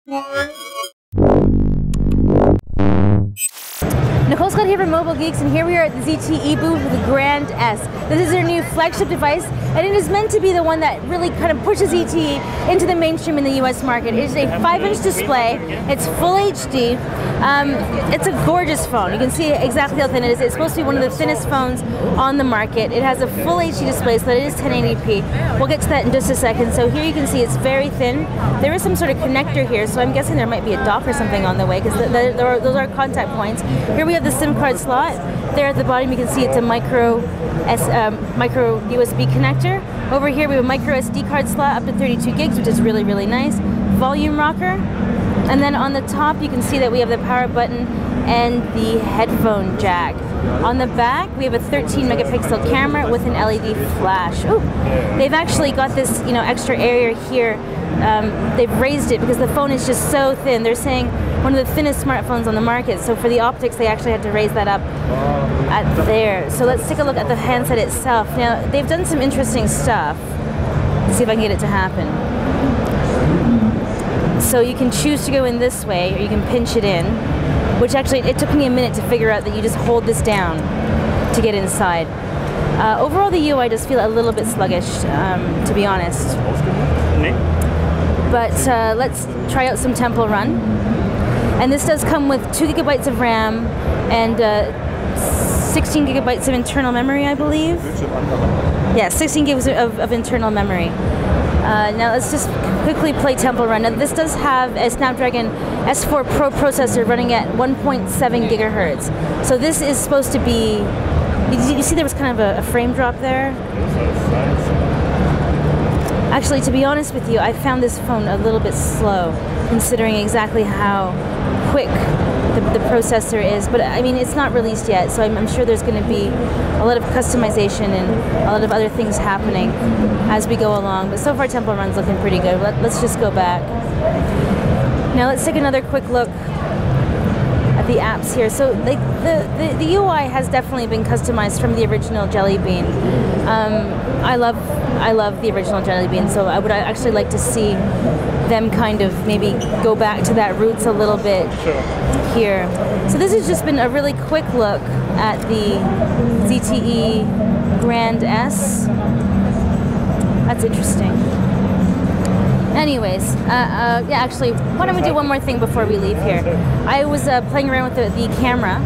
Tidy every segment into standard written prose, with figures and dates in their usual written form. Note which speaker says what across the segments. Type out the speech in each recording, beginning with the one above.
Speaker 1: Nicole Scott here from Mobile Geeks, and here we are at the ZTE booth with the Grand S. This is their new flagship device, and it is meant to be the one that really kind of pushes ZTE into the mainstream in the US market. It is a 5-inch display, it's full HD, it's a gorgeous phone. You can see exactly how thin it is. It's supposed to be one of the thinnest phones on the market. It has a full HD display, so that it is 1080p. We'll get to that in just a second. So here you can see it's very thin. There is some sort of connector here, so I'm guessing there might be a dock or something on the way, because those are contact points. Here we have the SIM card slot. There at the bottom you can see it's a micro USB connector. Over here we have a micro SD card slot up to 32 gigs, which is really, really nice. Volume rocker. And then on the top you can see that we have the power button and the headphone jack. On the back we have a 13 megapixel camera with an LED flash. Ooh. They've actually got this, extra area here. They've raised it because the phone is just so thin. They're saying one of the thinnest smartphones on the market. So for the optics, they actually had to raise that up at there. So let's take a look at the handset itself. Now, they've done some interesting stuff. Let's see if I can get it to happen. So you can choose to go in this way, or you can pinch it in, which actually, it took me a minute to figure out that you just hold this down to get inside. Overall, the UI does feel a little bit sluggish, to be honest. But let's try out some Temple Run. And this does come with 2 gigabytes of RAM and 16 gigabytes of internal memory, I believe. Yeah, 16 gigs of internal memory. Now let's just quickly play Temple Run. Now this does have a Snapdragon S4 Pro processor running at 1.7 gigahertz. So this is supposed to be, you see there was kind of a frame drop there? Actually, to be honest with you, I found this phone a little bit slow, considering exactly how quick the processor is. But I mean, it's not released yet, so I'm sure there's going to be a lot of customization and a lot of other things happening as we go along. But so far, Temple Run's looking pretty good. Let's just go back. Now let's take another quick look at the apps here. So the UI has definitely been customized from the original Jelly Bean. I love the original Jelly Bean, so I would actually like to see them kind of maybe go back to that roots a little bit here. So this has just been a really quick look at the ZTE Grand S. That's interesting. Anyways, yeah, actually, why don't we do one more thing before we leave here? I was playing around with the camera,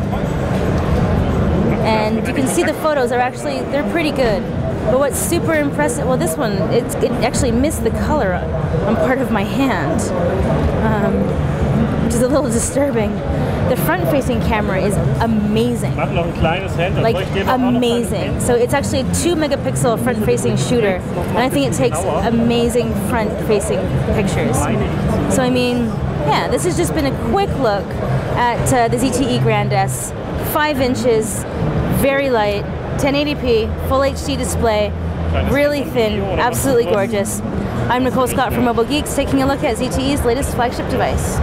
Speaker 1: and you can see the photos are actually, they're pretty good. But what's super impressive, well, this one, it actually missed the color on part of my hand, which is a little disturbing. The front-facing camera is amazing, like amazing. So it's actually a 2-megapixel front-facing shooter, and I think it takes amazing front-facing pictures. So I mean, yeah, this has just been a quick look at the ZTE Grand S, 5 inches, very light, 1080p, full HD display, really thin, absolutely gorgeous. I'm Nicole Scott from Mobile Geeks, taking a look at ZTE's latest flagship device.